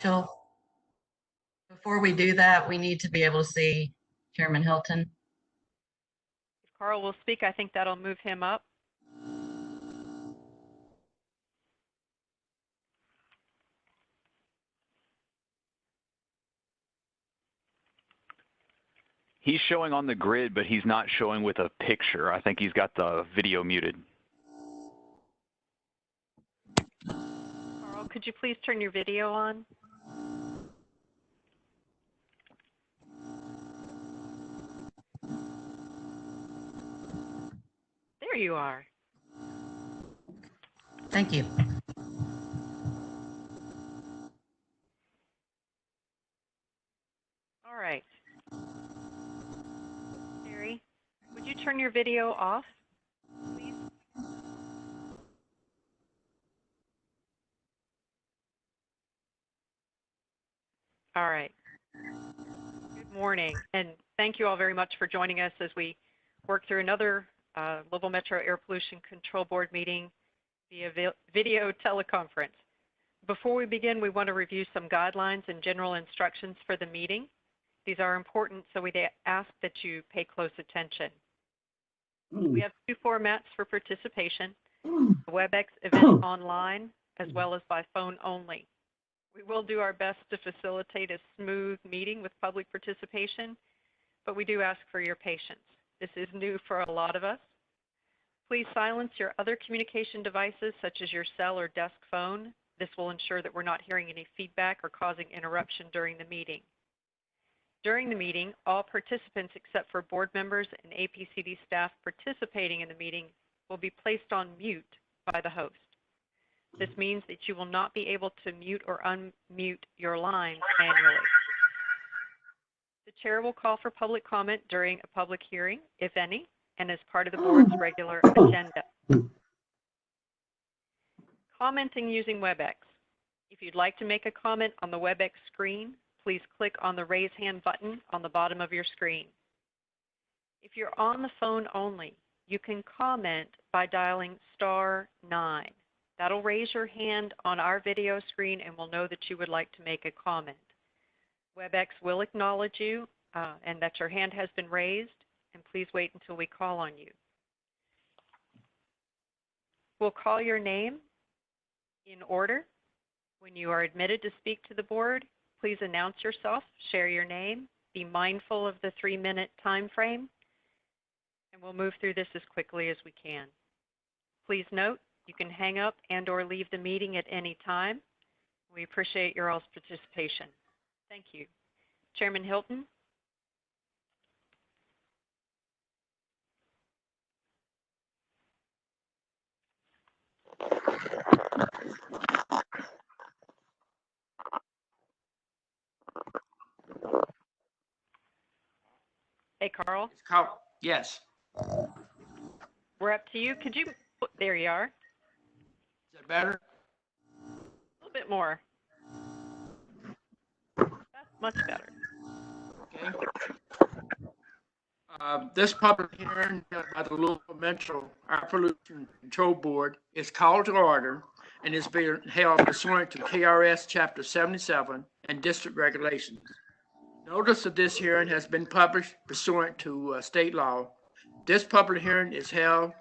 Till before we do that, we need to be able to see Chairman Hilton. If Carl will speak, I think that'll move him up. He's showing on the grid, but he's not showing with a picture. I think he's got the video muted. Carl, could you please turn your video on? There you are. Thank you. All right. Terry, would you turn your video off, please? All right. Good morning, and thank you all very much for joining us as we work through another Louisville Metro Air Pollution Control Board meeting via video teleconference. Before we begin, we want to review some guidelines and general instructions for the meeting. These are important, so we ask that you pay close attention. We have two formats for participation, a Webex event online, as well as by phone only. We will do our best to facilitate a smooth meeting with public participation, but we do ask for your patience. This is new for a lot of us. Please silence your other communication devices, such as your cell or desk phone. This will ensure that we're not hearing any feedback or causing interruption during the meeting. During the meeting, all participants except for board members and APCD staff participating in the meeting will be placed on mute by the host. This means that you will not be able to mute or unmute your line manually. The chair will call for public comment during a public hearing, if any, and as part of the board's regular agenda. Commenting using Webex. If you'd like to make a comment on the Webex screen, please click on the raise hand button on the bottom of your screen. If you're on the phone only, you can comment by dialing *9. That'll raise your hand on our video screen and we'll know that you would like to make a comment. Webex will acknowledge you and that your hand has been raised, and please wait until we call on you. We'll call your name in order. When you are admitted to speak to the board, please announce yourself, share your name, be mindful of the 3-minute time frame, and we'll move through this as quickly as we can. Please note, you can hang up and/or leave the meeting at any time. We appreciate your all's participation. Thank you. Chairman Hilton. Hey, Carl. Carl, yes. We're up to you. Could you, there you are. Is that better? A little bit more. That's much better. Okay. This public hearing by the Louisville Metro Air Pollution Control Board is called to order and is being held pursuant to KRS Chapter 77 and district regulations. Notice of this hearing has been published pursuant to state law. This public hearing is held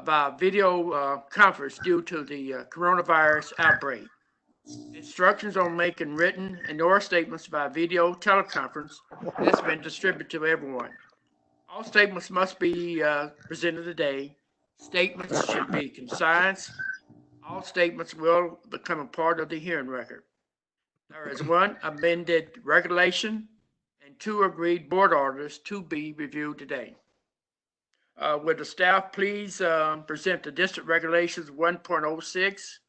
by video conference due to the coronavirus outbreak. Instructions on making written and oral statements by video teleconference has been distributed to everyone. All statements must be presented today. Statements should be concise. All statements will become a part of the hearing record. There is 1 amended regulation and 2 agreed board orders to be reviewed today. Would the staff please present the district regulations 1.06,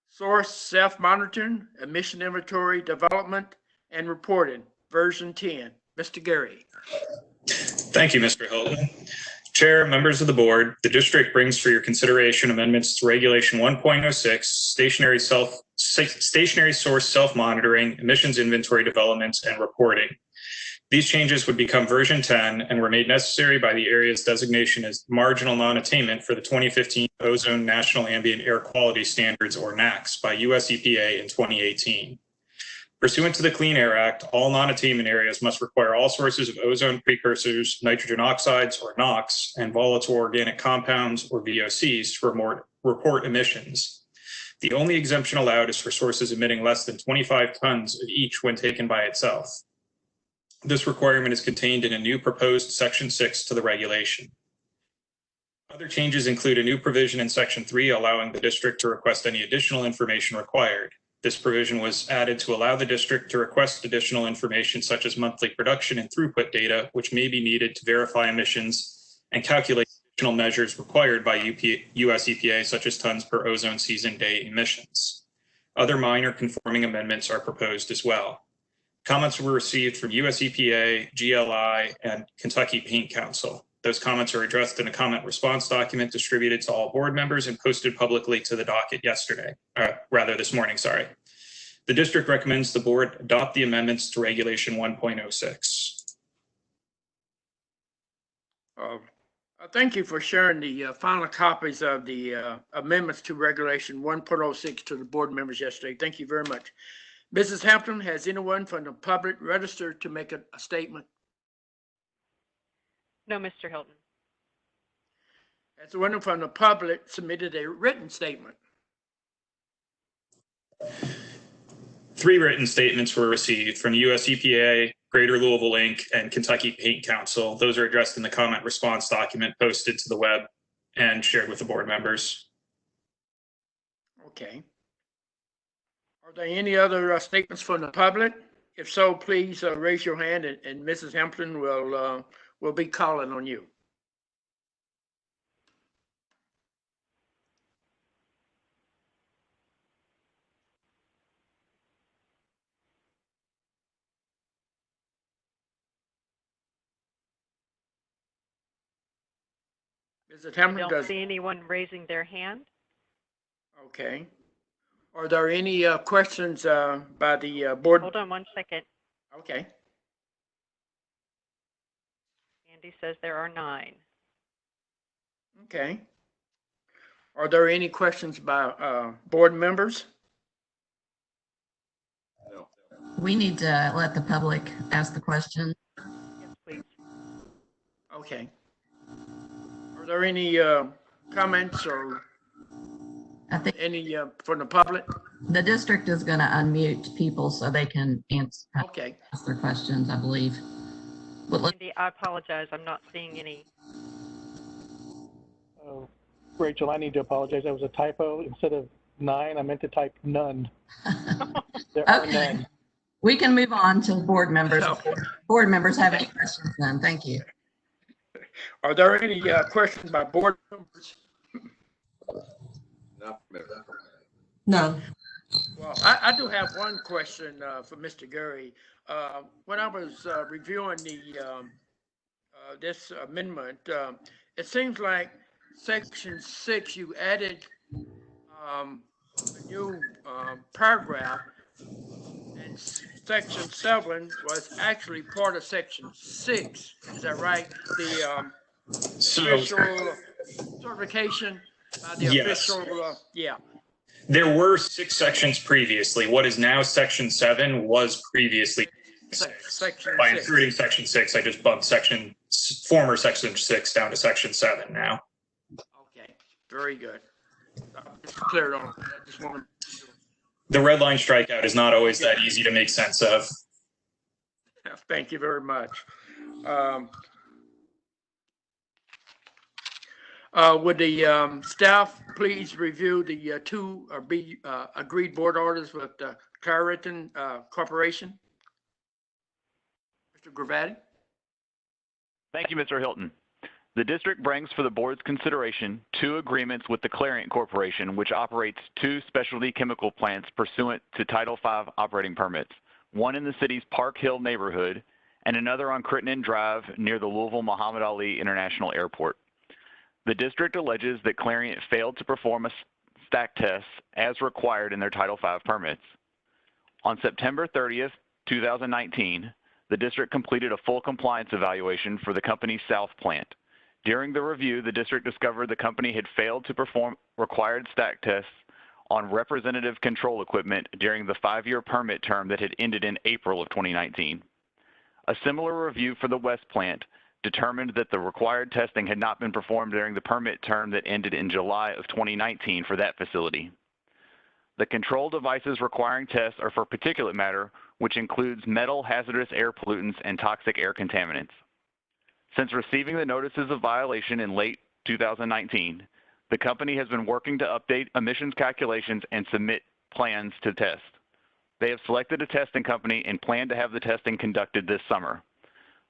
source self-monitoring, emission inventory development and reporting, version 10. Mr. Gary. Thank you, Mr. Hilton. Chair, members of the board, the district brings for your consideration amendments to Regulation 1.06, stationary source self-monitoring, emissions inventory development, and reporting. These changes would become version 10 and were made necessary by the area's designation as marginal non-attainment for the 2015 Ozone National Ambient Air Quality Standards, or NAAQS, by US EPA in 2018. Pursuant to the Clean Air Act, all non-attainment areas must require all sources of ozone precursors, nitrogen oxides or NOx, and volatile organic compounds or VOCs to report emissions. The only exemption allowed is for sources emitting less than 25 tons of each when taken by itself. This requirement is contained in a new proposed Section 6 to the regulation. Other changes include a new provision in Section 3 allowing the district to request any additional information required. This provision was added to allow the district to request additional information such as monthly production and throughput data, which may be needed to verify emissions and calculate additional measures required by US EPA, such as tons per ozone season day emissions. Other minor conforming amendments are proposed as well. Comments were received from US EPA, GLI, and Kentucky Paint Council. Those comments are addressed in a comment response document distributed to all board members and posted publicly to the docket this morning, sorry. The district recommends the board adopt the amendments to Regulation 1.06. Thank you for sharing the final copies of the amendments to Regulation 1.06 to the board members yesterday. Thank you very much. Mrs. Hampton, has anyone from the public registered to make a statement? No, Mr. Hilton. Has anyone from the public submitted a written statement? 3 written statements were received from US EPA, Greater Louisville Inc., and Kentucky Paint Council. Those are addressed in the comment response document posted to the web and shared with the board members. Okay. Are there any other statements from the public? If so, please raise your hand and Mrs. Hampton will be calling on you. Mrs. Hampton, I don't see anyone raising their hand. Okay. Are there any questions by the board? Hold on one second. Okay. Andy says there are 9. Okay. Are there any questions by board members? We need to let the public ask the question. Yes, please. Okay. Are there any comments or I think any from the public? the district is going to unmute people so they can Okay. ask their questions, I believe. But Andy, I apologize. I'm not seeing any. Oh, Rachel, I need to apologize. That was a typo. Instead of 9, I meant to type none. There are okay. none. We can move on to board members. Board members have any questions then? Thank you. Are there any questions by board members? No. Well, I do have one question for Mr. Gary. When I was reviewing this amendment, it seems like Section 6, you added a new paragraph, and Section 7 was actually part of Section 6. Is that right? The official certification by the Yes. official, yeah. There were 6 sections previously. What is now Section 7 was previously 6. Section By 6. including Section 6, I just bumped former Section 6 down to Section 7 now. Okay, very good. Just cleared on. I just wanted. The red line strikeout is not always that easy to make sense of. Thank you very much. Would the staff please review the 2 agreed board orders with the Claritin Corporation? Mr. Gravati? Thank you, Mr. Hilton. The district brings for the board's consideration 2 agreements with the Clariant Corporation, which operates 2 specialty chemical plants pursuant to Title V operating permits, one in the city's Park Hill neighborhood and another on Crittenden Drive near the Louisville Muhammad Ali International Airport. The district alleges that Clariant failed to perform a stack test as required in their Title V permits. On September 30th, 2019, the district completed a full compliance evaluation for the company's South plant. During the review, the district discovered the company had failed to perform required stack tests on representative control equipment during the 5-year permit term that had ended in April of 2019. A similar review for the West plant determined that the required testing had not been performed during the permit term that ended in July of 2019 for that facility. The control devices requiring tests are for particulate matter, which includes metal, hazardous air pollutants, and toxic air contaminants. Since receiving the notices of violation in late 2019, the company has been working to update emissions calculations and submit plans to test. They have selected a testing company and plan to have the testing conducted this summer.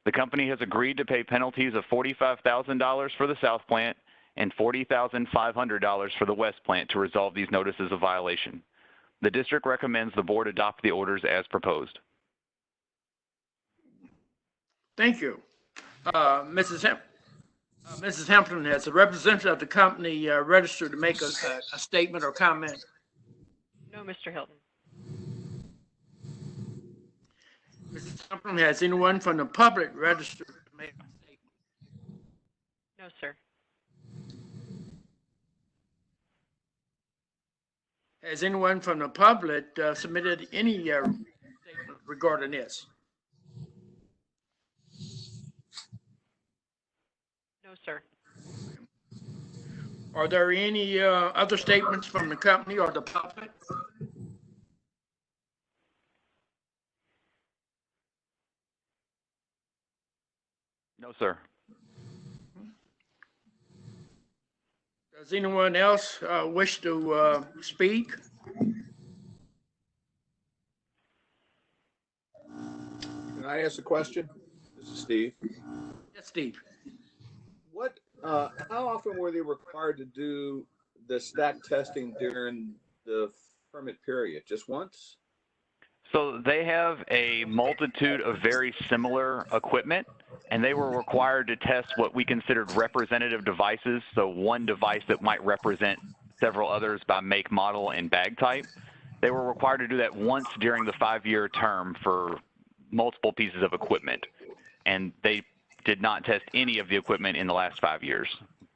The company has agreed to pay penalties of $45,000 for the South plant and $40,500 for the West plant to resolve these notices of violation. The district recommends the board adopt the orders as proposed. Thank you. Mrs. Hampton, has a representative of the company registered to make a statement or comment? No, Mr. Hilton. Mrs. Hampton, has anyone from the public registered to make a statement? No, sir. Has anyone from the public submitted any statement regarding this? No, sir. Are there any other statements from the company or the public? No, sir. Does anyone else wish to speak? Can I ask a question? This is Steve. Yes, Steve. How often were they required to do the stack testing during the permit period? Just once? So they have a multitude of very similar equipment, and they were required to test what we considered representative devices. So one device that might represent several others by make, model, and bag type. They were required to do that once during the 5-year term for multiple pieces of equipment. And they did not test any of the equipment in the last 5 years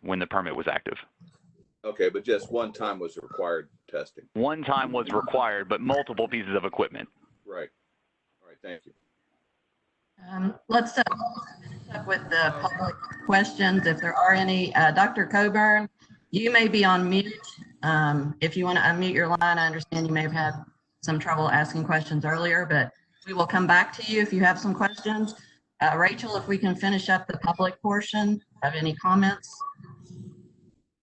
when the permit was active. Okay, but just one time was required testing. One time was required, but multiple pieces of equipment. Right. All right, thank you. Let's finish up with the public questions. If there are any, Dr. Coburn, you may be on mute. If you want to unmute your line, I understand you may have had some trouble asking questions earlier, but we will come back to you if you have some questions. Rachel, if we can finish up the public portion, have any comments?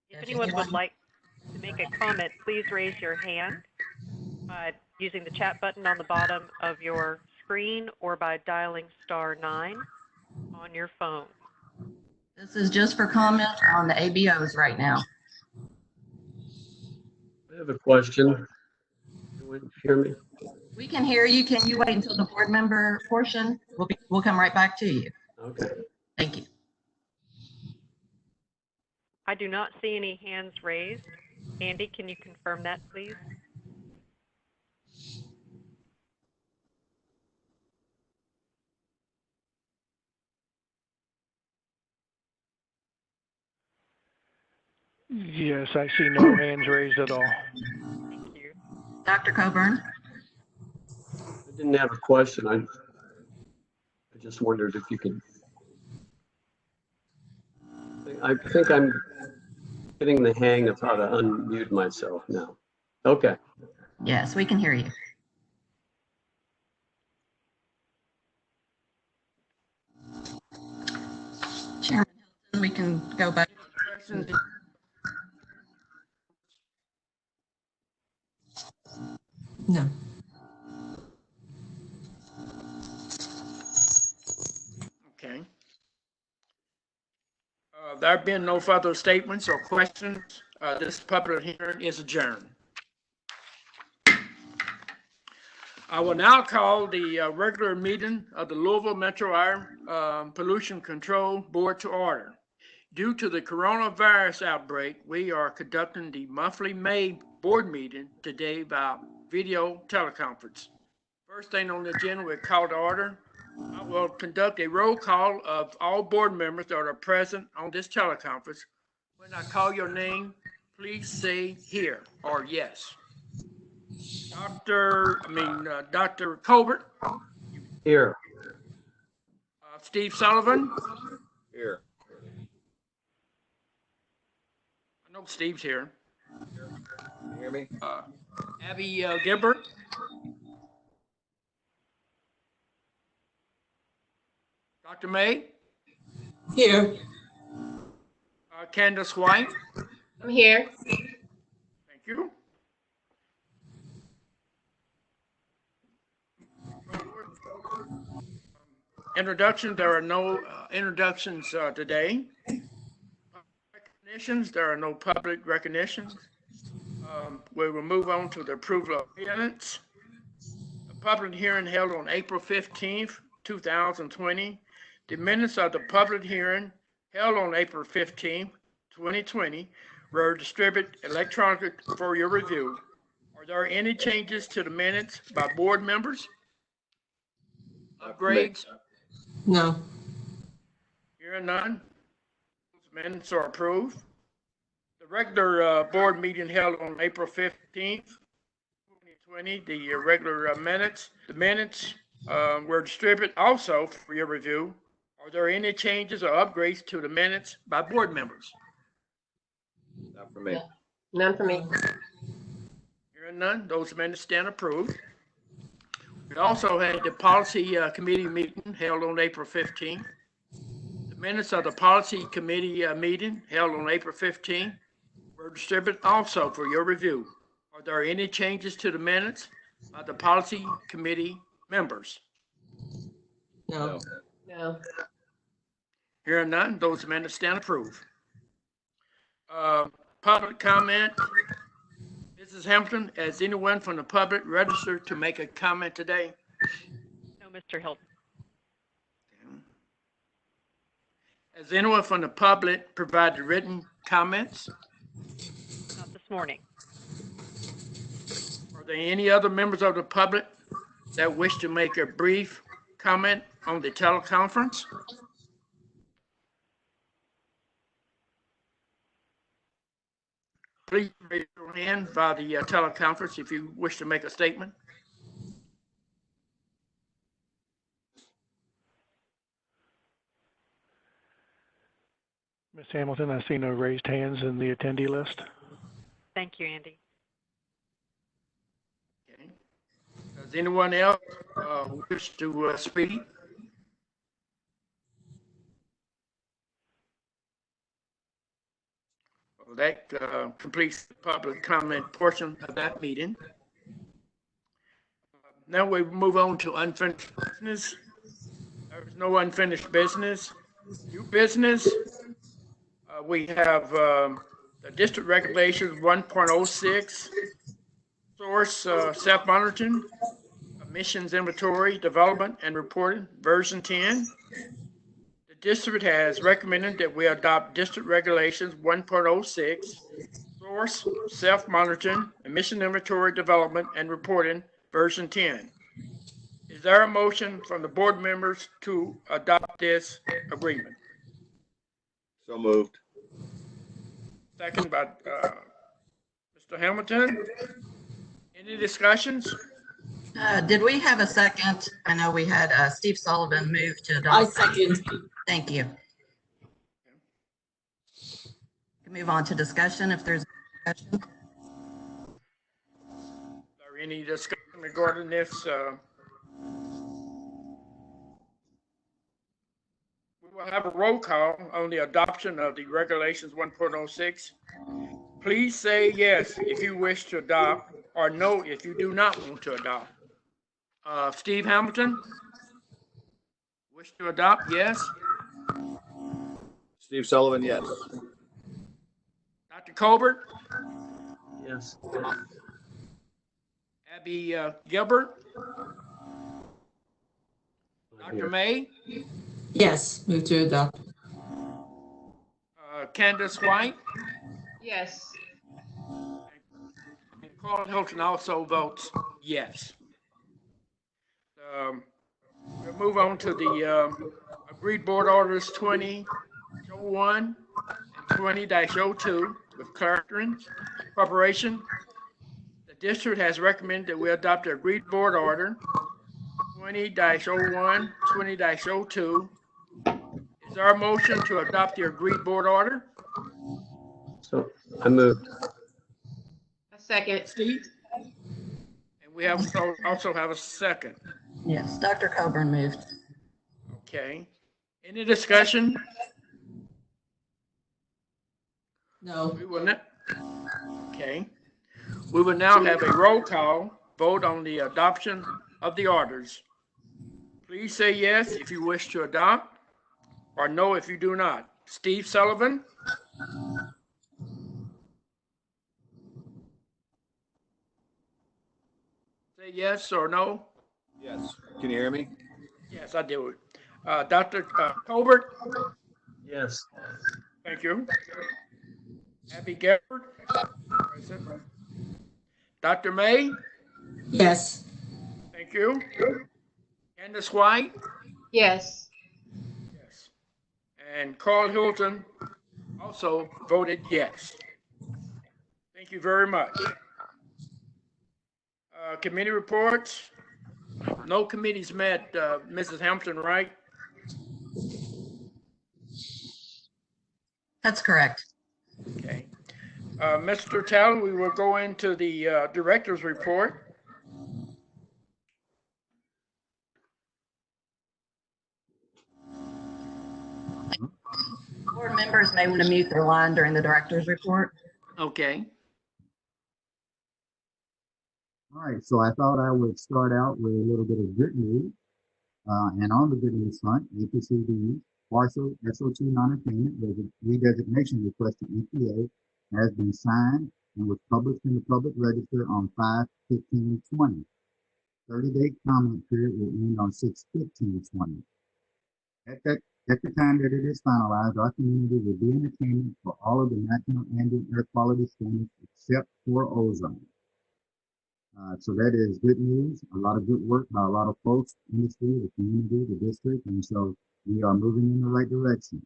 If anyone would like to make a comment, please raise your hand using the chat button on the bottom of your screen or by dialing *9 on your phone. This is just for comment on the ABOs right now. I have a question. Can you hear me? We can hear you. Can you wait until the board member portion? We'll come right back to you. Okay. Thank you. I do not see any hands raised. Andy, can you confirm that, please? Yes, I see no hands raised at all. Thank you. Dr. Coburn? I didn't have a question. I just wondered if you could. I think I'm getting the hang of how to unmute myself now. Okay. Yes, we can hear you. Chairman Hilton, we can go back. No. Okay. There have been no further statements or questions. This public hearing is adjourned. I will now call the regular meeting of the Louisville Metro Air Pollution Control Board to order. Due to the coronavirus outbreak, we are conducting the monthly May board meeting today by video teleconference. First thing on the agenda, we'll call to order. I will conduct a roll call of all board members that are present on this teleconference. When I call your name, please say here or yes. Dr. Colbert, Here. Steve Sullivan. Here. I know Steve's here. Can you hear me? Abby Gilbert. Dr. May. Here. Candace White. I'm here. Thank you. Introductions, there are no introductions today. Recognitions, there are no public recognitions. We will move on to the approval of minutes. A public hearing held on April 15th, 2020. The minutes of the public hearing held on April 15th, 2020 were distributed electronically for your review. Are there any changes to the minutes by board members? Upgrades? No. Hearing none. Those minutes are approved. The regular board meeting held on April 15th, 2020, the regular minutes. The minutes were distributed also for your review. Are there any changes or upgrades to the minutes by board members? Not for me. None for me. Hearing none, those minutes stand approved. We also had the policy committee meeting held on April 15th. The minutes of the policy committee meeting held on April 15th were distributed also for your review. Are there any changes to the minutes by the policy committee members? No. No. Hearing none, those minutes stand approved. Public comment. Mrs. Hampton, has anyone from the public registered to make a comment today? No, Mr. Hilton. Has anyone from the public provided written comments? Not this morning. Are there any other members of the public that wish to make a brief comment on the teleconference? Please raise your hand via the teleconference if you wish to make a statement. Ms. Hamilton, I see no raised hands in the attendee list. Thank you, Andy. Okay. Does anyone else wish to speak? Well, that completes the public comment portion of that meeting. Now we move on to unfinished business. There's no unfinished business. New business. We have the district regulations 1.06, source self-monitoring, emissions inventory, development and reporting, version 10. The district has recommended that we adopt district regulations 1.06, source self-monitoring, emission inventory, development and reporting, version 10. Is there a motion from the board members to adopt this agreement? So moved. Second by Mr. Hamilton. Any discussions? Did we have a second? I know we had Steve Sullivan move to adopt. I second. Thank you. Can move on to discussion if there's discussion. Is there any discussion regarding this? We will have a roll call on the adoption of the regulations 1.06. Please say yes if you wish to adopt or no if you do not want to adopt. Steve Hamilton? Wish to adopt, yes. Steve Sullivan, yes. Dr. Colbert? Yes. Abby Gilbert? I'm Dr. here. May? Yes, move to adopt. Candace White? Yes. And Carl Hilton also votes yes. We'll move on to the agreed board orders 20-01 and 20-02 with Clarendon Corporation. The district has recommended that we adopt the agreed board order 20-01, 20-02. Is there a motion to adopt the agreed board order? So I moved. A second. Steve? And we also have a second. Yes, Dr. Coburn moved. Okay. Any discussion? No. We will not. Okay. We will now have a roll call vote on the adoption of the orders. Please say yes if you wish to adopt, or no if you do not. Steve Sullivan? Say yes or no? Yes. Can you hear me? Yes, I do. Dr. Colbert? Yes. Thank you. Abby Gifford? Present. Dr. May? Yes. Thank you. Candace White? Yes. Yes. And Carl Hilton also voted yes. Thank you very much. Committee reports. No committees met, Mrs. Hampton, right? That's correct. Okay. Mr. Talley, we will go into the director's report. Board members may want to mute their line during the director's report. Okay. All right, so I thought I would start out with a little bit of good news. And on the good news front, APCD partial SO2 non-attainment redesignation request to EPA has been signed and was published in the public register on 5/15/20. 30-day comment period will end on 6/15/20. At the time that it is finalized, our community will be in attainment for all of the national ambient air quality standards except for ozone. So that is good news. A lot of good work by a lot of folks, industry, the community, the district, and so we are moving in the right direction.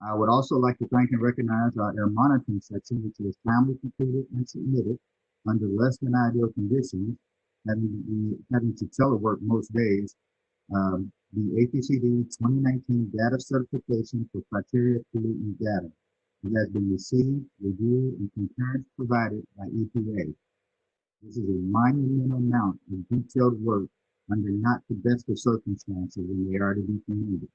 I would also like to thank and recognize our air monitoring section, which was timely completed and submitted under less than ideal conditions, having to telework most days. The APCD 2019 data certification for criteria pollutant data. It has been received, reviewed, and concurrence provided by EPA. This is a monumental amount of detailed work under not the best of circumstances when they are to be completed.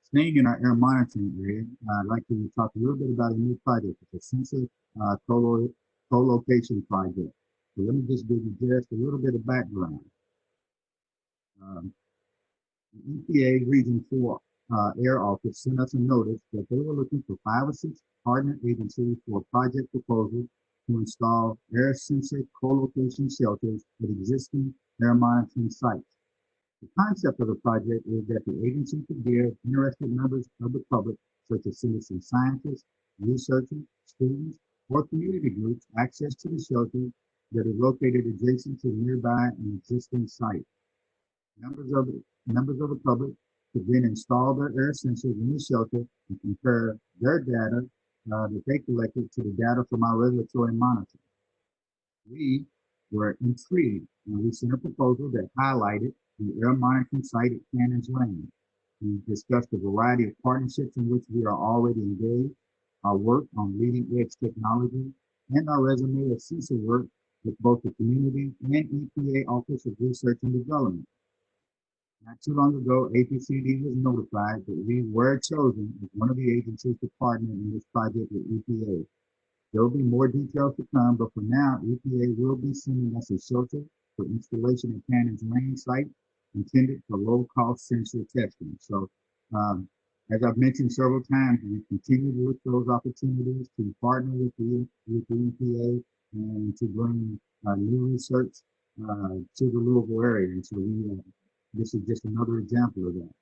Staying in our air monitoring area, I'd like to talk a little bit about a new project. It's a sensor co-location project. So let me just give you just a little bit of background. The EPA Region 4 Air Office sent us a notice that they were looking for 5 or 6 partner agencies for a project proposal to install air sensor co-location shelters at existing air monitoring sites. The concept of the project is that the agency could give interested members of the public, such as citizen scientists, researchers, students, or community groups, access to the shelters that are located adjacent to nearby an existing site. Members of the public could then install their air sensors in the shelter and compare their data that they collected to the data from our regulatory monitoring. We were intrigued and we sent a proposal that highlighted the air monitoring site at Cannons Lane. We discussed a variety of partnerships in which we are already engaged, our work on leading edge technology, and our resume of CISA work with both the community and EPA Office of Research and Development. Not too long ago, APCD was notified that we were chosen as one of the agencies to partner in this project with EPA. There will be more details to come, but for now, EPA will be sending us a shelter for installation at Cannons Lane site intended for low-cost sensor testing. So, as I've mentioned several times, we continue to look for those opportunities to partner with the EPA and to bring new research to the Louisville area. And so this is just another example of that.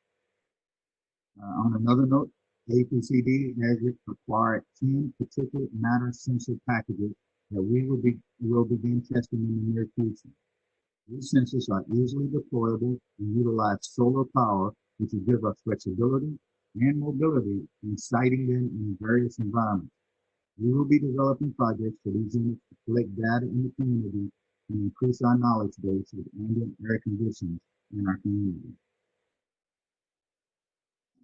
On another note, APCD has acquired 10 particulate matter sensor packages that we will begin testing in the near future. These sensors are easily deployable and utilize solar power, which will give us flexibility and mobility in siting them in various environments. We will be developing projects for these units to collect data in the community and increase our knowledge base of ambient air conditions in our community.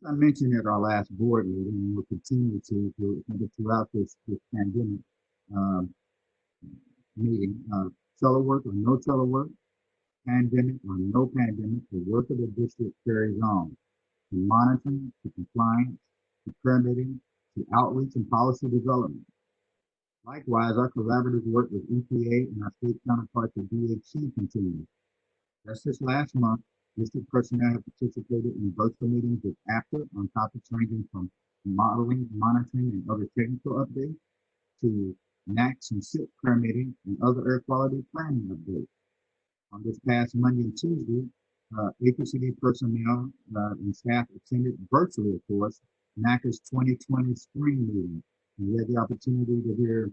As I mentioned at our last board meeting, and will continue to throughout this pandemic meeting, telework or no telework, pandemic or no pandemic, the work of the district carries on, from monitoring to compliance to permitting to outreach and policy development. Likewise, our collaborative work with EPA and our state counterparts at DHC continues. Just this last month, district personnel have participated in virtual meetings with APTA on topics ranging from modeling, monitoring, and other technical updates to NACS and SIP permitting and other air quality planning updates. On this past Monday and Tuesday, APCD personnel and staff attended virtually, of course, NACA's 2020 spring meeting. And we had the opportunity to hear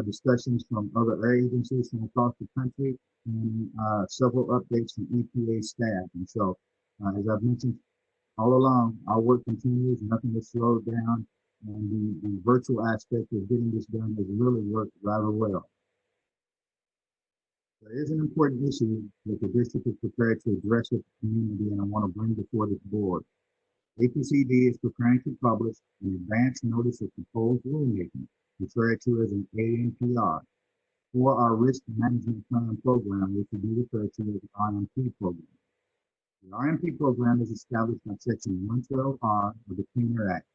discussions from other air agencies from across the country and several updates from EPA staff. And so, as I've mentioned all along, our work continues, nothing is slowed down, and the virtual aspect of getting this done has really worked rather well. There is an important issue that the district is prepared to address with the community, and I want to bring before this board. APCD is preparing to publish an advance notice of proposed rulemaking, referred to as an ANPR, for our risk management plan program, which will be referred to as the RMP program. The RMP program is established by Section 112R of the Clean Air Act,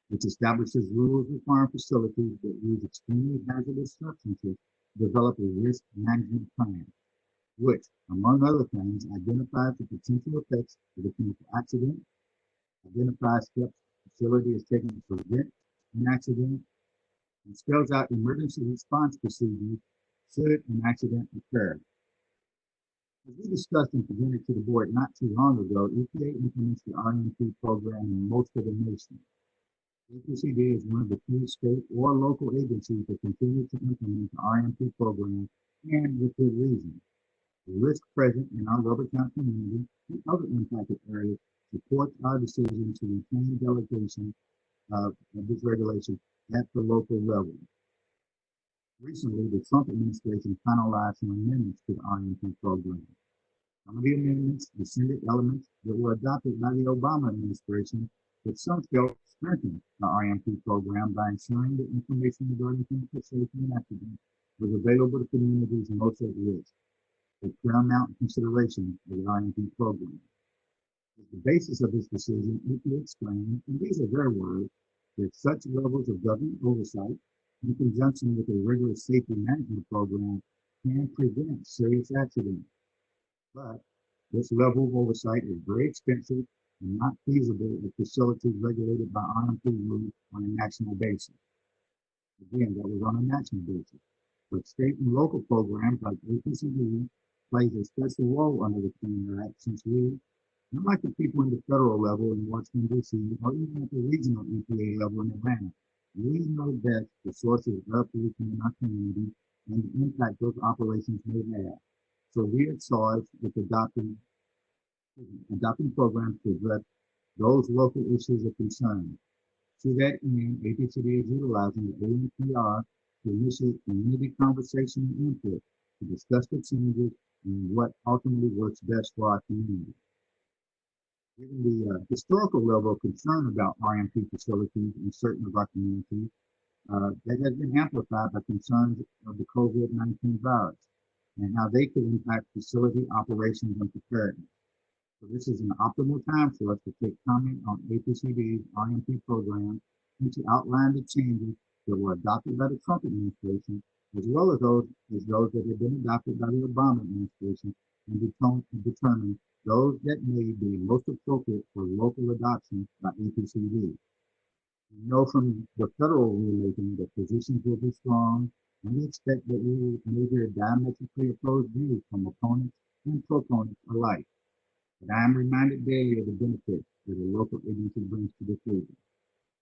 which establishes rules requiring facilities that use extremely hazardous substances to develop a risk management plan, which, among other things, identifies the potential effects of a chemical accident, identifies steps the facility is taking to prevent an accident, and spells out emergency response procedures should an accident occur. As we discussed and presented to the board not too long ago, EPA implements the RMP program in most of the nation. APCD is one of the few state or local agencies that continue to implement the RMP program, and with good reason. The risk present in our Robertstown community and other impacted areas supports our decision to retain delegation of this regulation at the local level. Recently, the Trump administration finalized some amendments to the RMP program. Some of the amendments descended elements that were adopted by the Obama administration, but some felt strengthened the RMP program by ensuring that information regarding chemical safety and accidents was available to communities most at risk, a paramount consideration of the RMP program. As the basis of this decision, EPA explained, and these are their words, that such levels of government oversight, in conjunction with a rigorous safety management program, can prevent serious accidents. But this level of oversight is very expensive and not feasible at facilities regulated by RMP rules on a national basis. Again, that was on a national basis. But state and local programs like APCD plays a special role under the Clean Air Act, since we, unlike the people in the federal level in Washington, D.C., or even at the regional EPA level in Atlanta, we know best the sources of pollution in our community and the impact those operations may have. So we are charged with adopting programs to address those local issues of concern. To that end, APCD is utilizing the ANPR to initiate community conversation and input to discuss the changes and what ultimately works best for our community. Given the historical level of concern about RMP facilities in certain of our communities, that has been amplified by concerns of the COVID-19 virus and how they could impact facility operations and preparedness. So this is an optimal time for us to take comment on APCD's RMP program and to outline the changes that were adopted by the Trump administration, as well as those that have been adopted by the Obama administration, and determine those that may be most appropriate for local adoption by APCD. We know from the federal rulemaking that positions will be strong, and we expect that we may hear diametrically opposed views from opponents and proponents alike. But I am reminded daily of the benefits that a local agency brings to the table.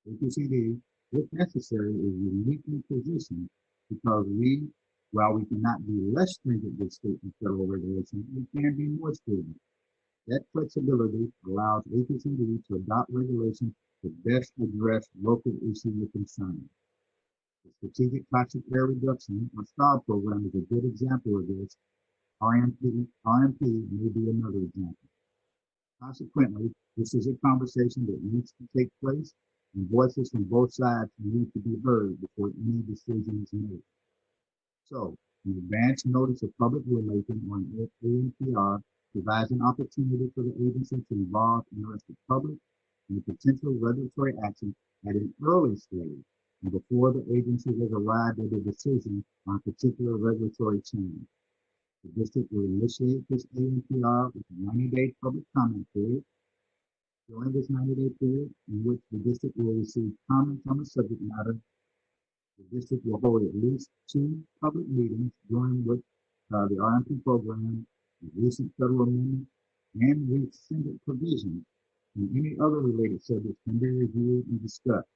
APCD, if necessary, is uniquely positioned because we, while we cannot be less stringent with state and federal regulation, we can be more stringent. That flexibility allows APCD to adopt regulations that best address local issues of concern. The Strategic Toxic Air Reduction, or STAR program, is a good example of this. RMP may be another example. Consequently, this is a conversation that needs to take place, and voices from both sides need to be heard before any decision is made. So, an advance notice of public rulemaking on ANPR provides an opportunity for the agency to involve interested public in the potential regulatory action at an early stage and before the agency has arrived at a decision on a particular regulatory change. The district will initiate this ANPR with a 90-day public comment period. During this 90-day period, in which the district will receive comments on the subject matter, the district will hold at least 2 public meetings during which the RMP program, the recent federal amendment, and rescinded provisions and any other related subjects can be reviewed and discussed.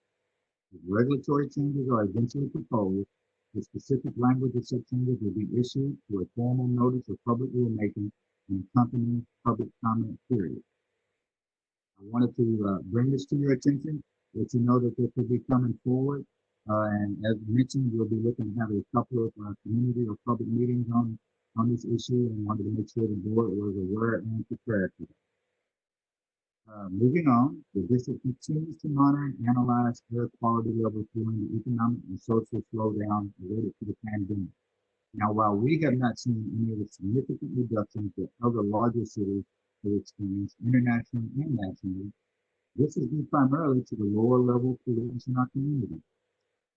If regulatory changes are eventually proposed, the specific language of such changes will be issued through a formal notice of public rulemaking and accompanying public comment period. I wanted to bring this to your attention, let you know that this will be coming forward. And as mentioned, we'll be looking to have a couple of community or public meetings on this issue, and wanted to make sure the board was aware and prepared for that. Moving on, the district continues to monitor and analyze air quality levels during the economic and social slowdown related to the pandemic. Now, while we have not seen any of the significant reductions that other larger cities have experienced internationally and nationally, this is due primarily to the lower level pollutants in our community.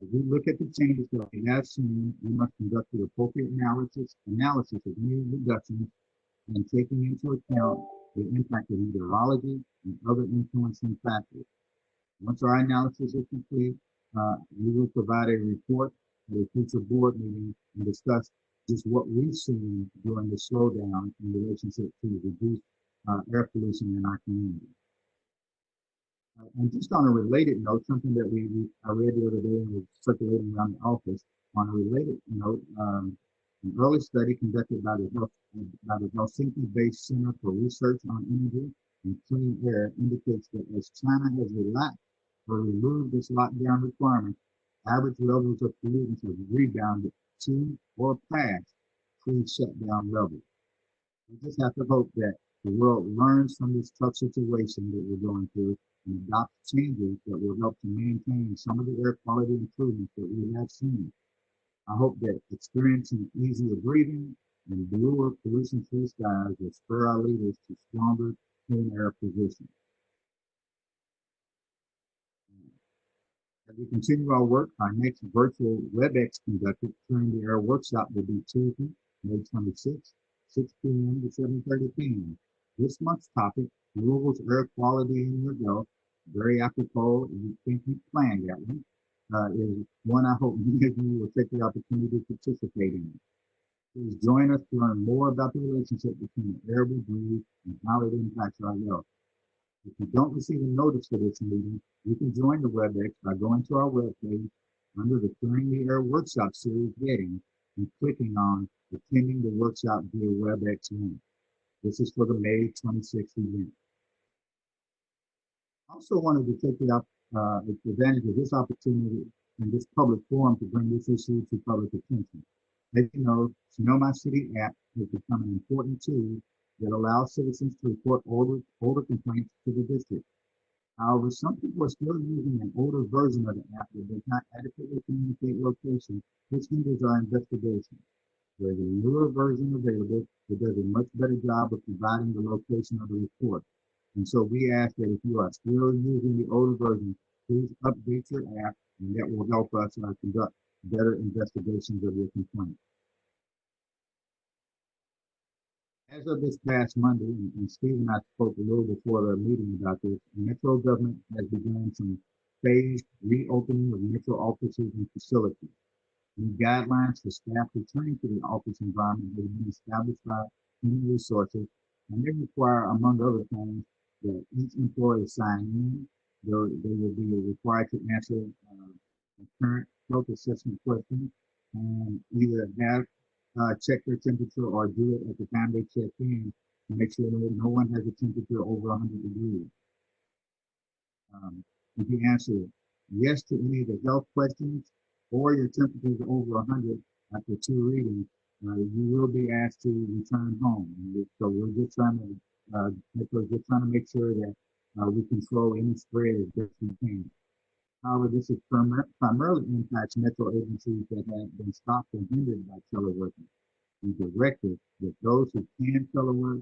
As we look at the changes that we have seen, we must conduct the appropriate analysis of new reductions and taking into account the impact of meteorology and other influencing factors. Once our analysis is complete, we will provide a report at a future board meeting and discuss just what we've seen during the slowdown in relationship to reduced air pollution in our community. And just on a related note, something that I read the other day and was circulating around the office, on a related note, an early study conducted by the Helsinki-based Center for Research on Energy and Clean Air indicates that as China has relaxed or removed its lockdown requirements, average levels of pollutants have rebounded to or past pre-shutdown levels. We just have to hope that the world learns from this tough situation that we're going through and adopt changes that will help to maintain some of the air quality improvements that we have seen. I hope that experiencing easier breathing and bluer pollution-free skies will spur our leaders to stronger clean air positions. As we continue our work, our next virtual Webex conducted Clearing the Air workshop will be Tuesday, May 26, 6 p.m. to 7:30 p.m. This month's topic, Louisville's air quality in your health, very apropos, and we think you planned that one. Is one I hope many of you will take the opportunity to participate in. Please join us to learn more about the relationship between the air we breathe and how it impacts our health. If you don't receive a notice for this meeting, you can join the WebEx by going to our webpage under the Clearing the Air Workshop Series heading and clicking on Attending the Workshop via WebEx link. This is for the May 26th event. I also wanted to take the advantage of this opportunity in this public forum to bring this issue to public attention. As you know My City app has become an important tool that allows citizens to report older complaints to the district. However, some people are still using an older version of the app that does not adequately communicate location, which hinders our investigation. There is a newer version available that does a much better job of providing the location of the report. And so we ask that if you are still using the older version, please update your app, and that will help us conduct better investigations of your complaint. As of this past Monday, and Steve and I spoke a little before the meeting about this, Metro government has begun some phased reopening of Metro offices and facilities. New guidelines for staff returning to the office environment have been established by Human Resources, and they require, among other things, that each employee sign in. They will be required to answer current health assessment questions and either have check their temperature or do it at the time they check in to make sure that no one has a temperature over 100 degrees. If you answer yes to any of the health questions, or your temperature is over 100 after 2 readings, you will be asked to return home. So we're just trying to make sure that we control any spread as best we can. However, this is primarily impacts metro agencies that have been stopped and hindered by teleworking. The directive that those who can telework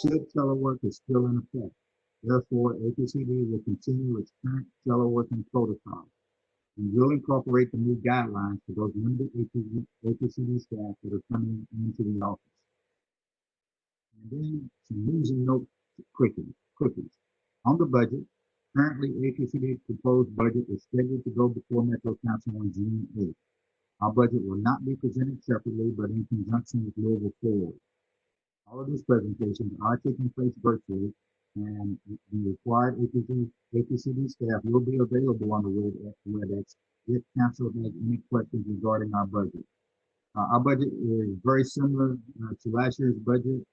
should telework is still in effect. Therefore, APCD will continue its current teleworking protocol and will incorporate the new guidelines for those limited APCD staff that are coming into the office. And then some news and notes quickies. On the budget, currently APCD's proposed budget is scheduled to go before Metro Council on June 8th. Our budget will not be presented separately, but in conjunction with Louisville Forward. All of these presentations are taking place virtually, and the required APCD staff will be available on the Webex if council has any questions regarding our budget. Our budget is very similar to last year's budget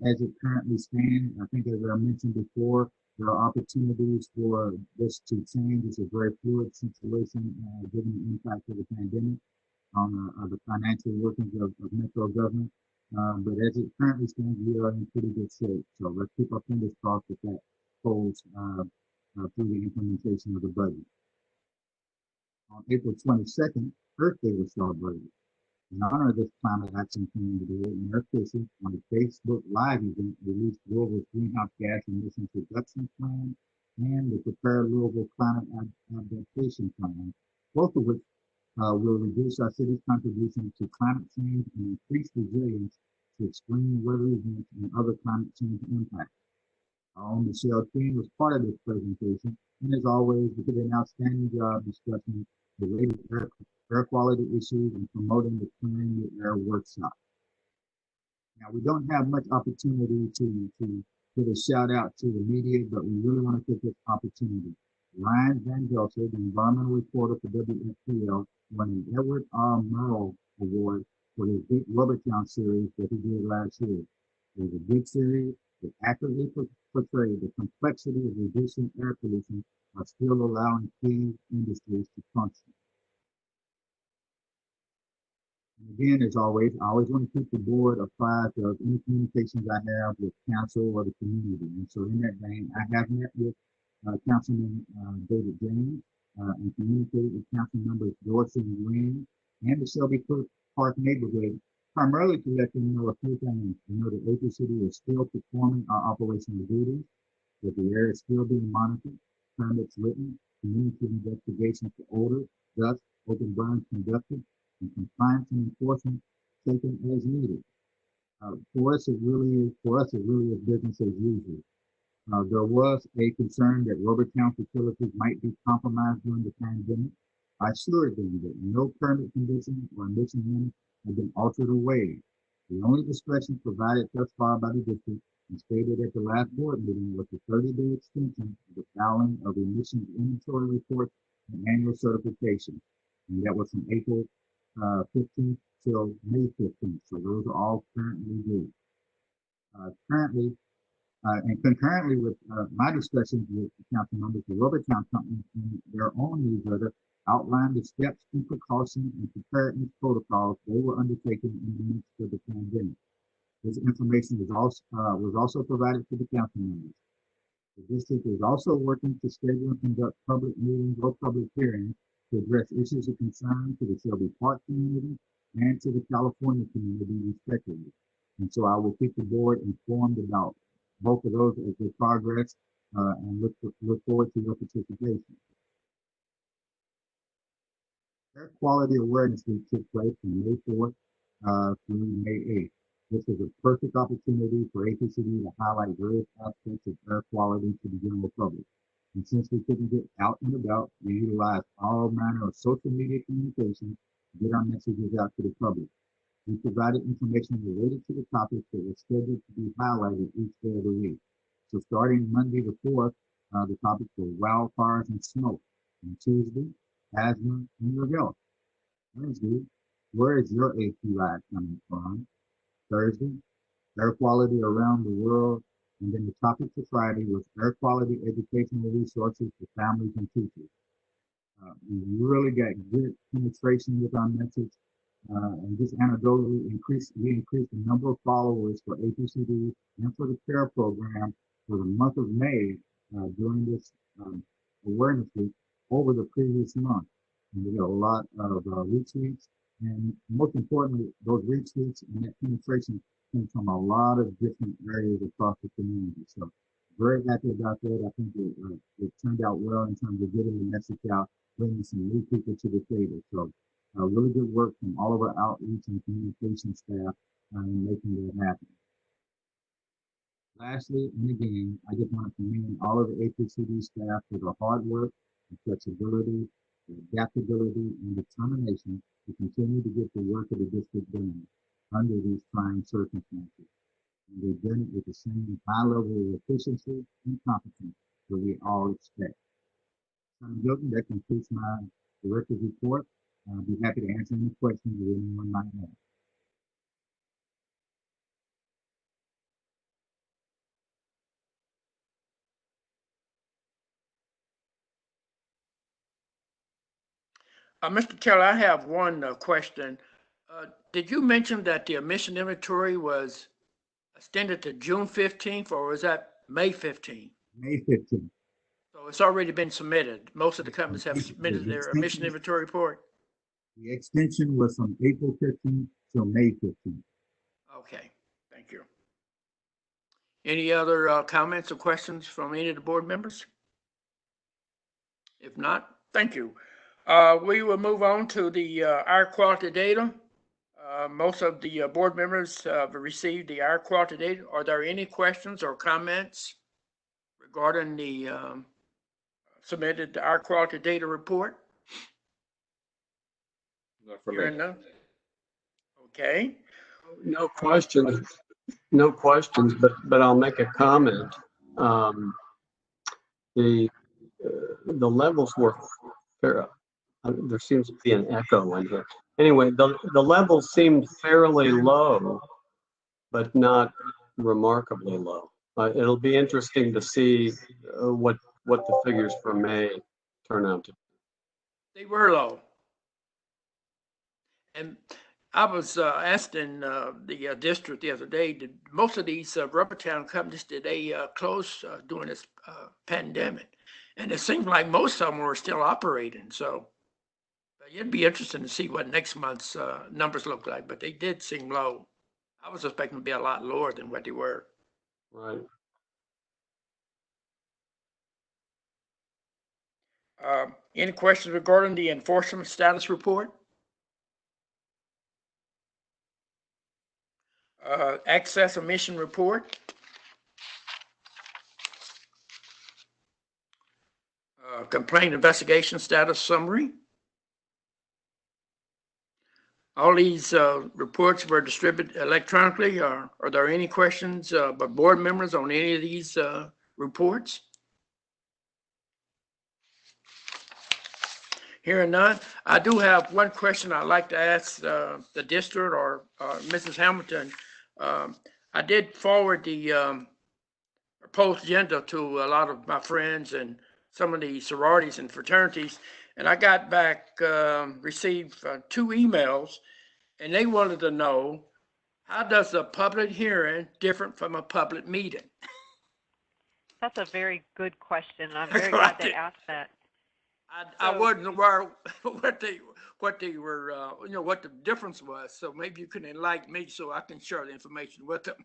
as it currently stands. I think, as I mentioned before, there are opportunities for this to change. It's a very fluid situation given the impact of the pandemic on the financial workings of Metro government. But as it currently stands, we are in pretty good shape. So let's keep our fingers crossed that holds through the implementation of the budget. On April 22nd, Earth Day was celebrated. In honor of this climate action plan today, an Earth Official on the Facebook Live event released Louisville's greenhouse gas emissions reduction plan and the Prepare Louisville Climate Adaptation Plan, both of which will reduce our city's contribution to climate change and increase resilience to extreme weather events and other climate change impacts. Our own Michelle King was part of this presentation, and as always, we did an outstanding job discussing the latest air quality issues and promoting the Clearing the Air workshop. Now, we don't have much opportunity to give a shout out to the media, but we really want to take this opportunity. Ryan Van Gelser, the environmental reporter for WFPL, won an Edward R. Murrow Award for his Big Rubbertown series that he did last year. It was a big series that accurately portrayed the complexity of reducing air pollution while still allowing key industries to function. And again, as always, I always want to keep the board apprised of any communications I have with council or the community. And so in that vein, I have met with Councilman David James and communicated with council members Dorsey and Green and the Shelby Park neighborhood, primarily to let them know a few things. We know that APCD is still performing our operational duties, that the air is still being monitored, permits written, community investigations for odor, dust, open burns conducted, and compliance and enforcement taken as needed. For us, it really is business as usual. There was a concern that Rubbertown facilities might be compromised during the pandemic. I assured them that no permit conditions or emission limits have been altered or waived. The only discretion provided thus far by the district and stated at the last board meeting was the 30-day extension of the filing of emissions inventory reports and annual certification. And that was from April 15th till May 15th. So those are all currently due. And concurrently with my discussions with the council members, the Rubbertown company in their own newsletter outlined the steps and precautions and preparedness protocols they were undertaking in the midst of the pandemic. This information was also provided to the council members. The district is also working to schedule and conduct public meetings or public hearings to address issues of concern to the Shelby Park community and to the California community respectively. And so I will keep the board informed about both of those as they progress and look forward to your participation. Air Quality Awareness Week took place from May 4th through May 8th. This was a perfect opportunity for APCD to highlight various aspects of air quality to the general public. And since we couldn't get out and about, we utilized all manner of social media communication to get our messages out to the public. We provided information related to the topics that were scheduled to be highlighted each day of the week. So starting Monday the 4th, the topics were wildfires and smoke. On Tuesday, asthma and your health. Wednesday, where is your AQI coming from? Thursday, air quality around the world. And then the topic for Friday was air quality educational resources for families and teachers. We really got good penetration with our message. And just anecdotally, we increased the number of followers for APCD and for the CARE program for the month of May during this awareness week over the previous month. And we got a lot of retweets, and most importantly, those retweets and that penetration came from a lot of different areas across the community. So very happy about that. I think it turned out well in terms of getting the message out, bringing some new people to the table. So really good work from all of our outreach and communication staff in making that happen. Lastly, and again, I just want to commend all of the APCD staff for their hard work, and flexibility, adaptability, and determination to continue to get the work of the district done under these trying circumstances. And they've done it with the same high level of efficiency and competence that we all expect. That concludes my director's report. I'll be happy to answer any questions that anyone might have. Mr. Taylor, I have one question. Did you mention that the emission inventory was extended to June 15th, or was that May 15th? May 15th. So it's already been submitted. Most of the companies have submitted their emission inventory report. The extension was from April 15th till May 15th. Okay, thank you. Any other comments or questions from any of the board members? If not, thank you. We will move on to the air quality data. Most of the board members have received the air quality data. Are there any questions or comments regarding the submitted air quality data report? Not for Hearing me. none. Okay. No questions, but I'll make a comment. The levels were fair. There seems to be an echo in here. Anyway, the levels seemed fairly low, but not remarkably low. It'll be interesting to see what the figures for May turn out to be. They were low. And I was asked in the district the other day, did most of these rubber town companies, did they close during this pandemic? And it seemed like most of them were still operating. So it'd be interesting to see what next month's numbers look like, but they did seem low. I was expecting to be a lot lower than what they were. Right. Any questions regarding the enforcement status report? Excess emission report. Complaint investigation status summary. All these reports were distributed electronically. Are there any questions by board members on any of these reports? Hearing none, I do have one question I'd like to ask the district or Mrs. Hamilton. I did forward the proposed agenda to a lot of my friends and some of the sororities and fraternities, and I got back, received 2 emails, and they wanted to know, how does a public hearing different from a public meeting? That's a very good question. I'm very glad they asked that. I wasn't aware what they were, what the difference was. So maybe you can enlighten me so I can share the information with them.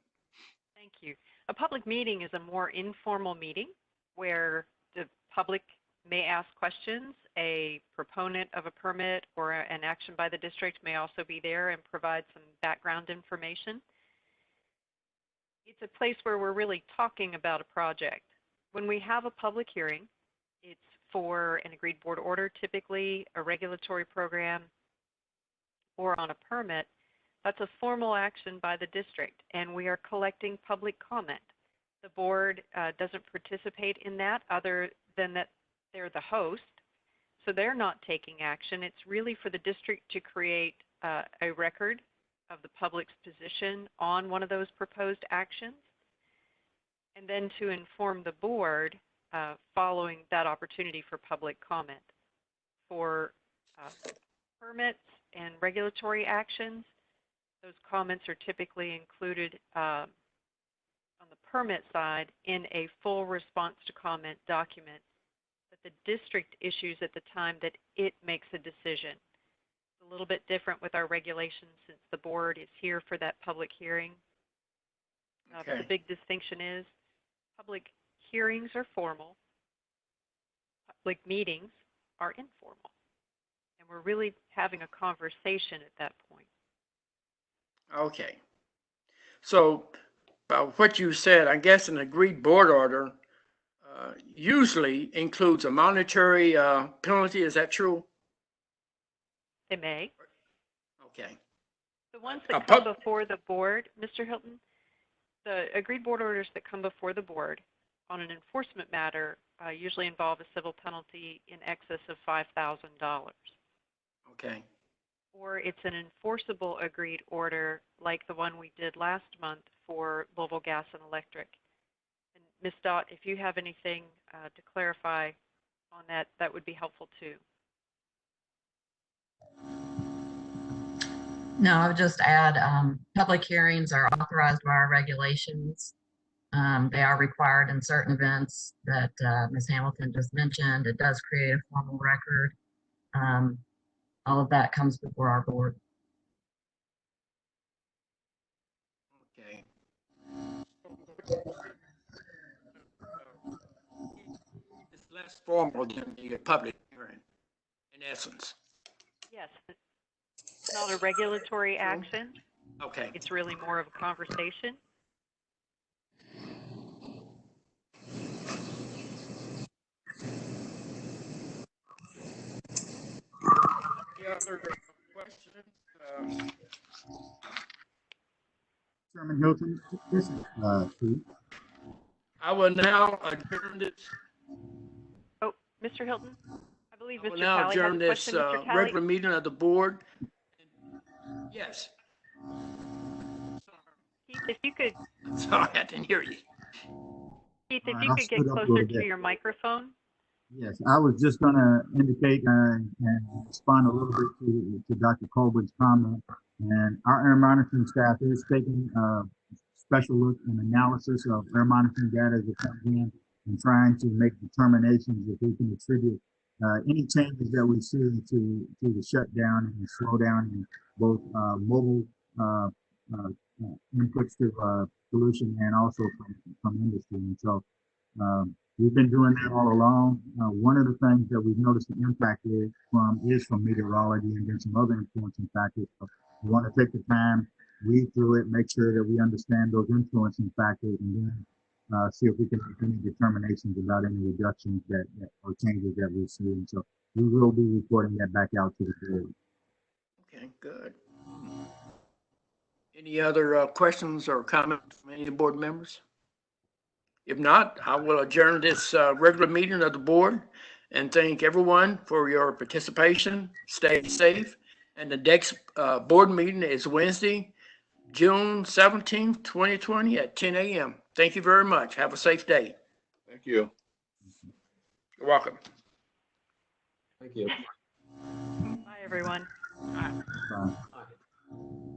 Thank you. A public meeting is a more informal meeting where the public may ask questions. A proponent of a permit or an action by the district may also be there and provide some background information. It's a place where we're really talking about a project. When we have a public hearing, it's for an agreed board order, typically a regulatory program, or on a permit. That's a formal action by the district, and we are collecting public comment. The board doesn't participate in that other than that they're the host, so they're not taking action. It's really for the district to create a record of the public's position on one of those proposed actions, and then to inform the board following that opportunity for public comment. for permits and regulatory actions. Those comments are typically included on the permit side in a full response to comment document that the district issues at the time that it makes a decision. It's a little bit different with our regulations since the board is here for that public hearing. Okay. The big distinction is public hearings are formal, public meetings are informal. And we're really having a conversation at that point. Okay. So, what you said, I guess an agreed board order usually includes a monetary penalty. Is that true? They may. Okay. The ones that come before the board, Mr. Hilton, the agreed board orders that come before the board on an enforcement matter usually involve a civil penalty in excess of $5,000. Okay. Or it's an enforceable agreed order like the one we did last month for Louisville Gas and Electric. And Ms. Dott, if you have anything to clarify on that, that would be helpful too. No, I would just add, public hearings are authorized by our regulations. They are required in certain events that Ms. Hamilton just mentioned. It does create a formal record. All of that comes before our board. Okay. It's less formal than the public hearing, in essence. Yes, it's not a regulatory action. Okay. It's really more of a conversation. Any other questions? Chairman Hilton, this is Steve. I will now adjourn this. Oh, Mr. Hilton, I believe I will Mr. now Talley has adjourn a this question. Mr. Talley? regular meeting of the board. Yes. Keith, if you could. Sorry, I didn't hear you. Keith, All if right, you I'll could get speak up a closer little to bit. your microphone. Yes, I was just going to indicate and respond a little bit to Dr. Colbert's comment. And our air monitoring staff is taking a special look and analysis of air monitoring data as it comes in and trying to make determinations if we can attribute any changes that we see to the shutdown and the slowdown in both mobile inputs to pollution and also from industry. And so we've been doing that all along. One of the things that we've noticed the impact is from meteorology and then some other influencing factors. So we want to take the time, read through it, make sure that we understand those influencing factors, and then see if we can make any determinations about any reductions that or changes that we see. And so we will be reporting that back out to the board. Okay, good. Any other questions or comments from any of the board members? If not, I will adjourn this regular meeting of the board and thank everyone for your participation. Stay safe. And the next board meeting is Wednesday, June 17th, 2020 at 10 a.m. Thank you very much. Have a safe day. Thank you. You're welcome. Thank you. Bye, everyone. Bye. Bye.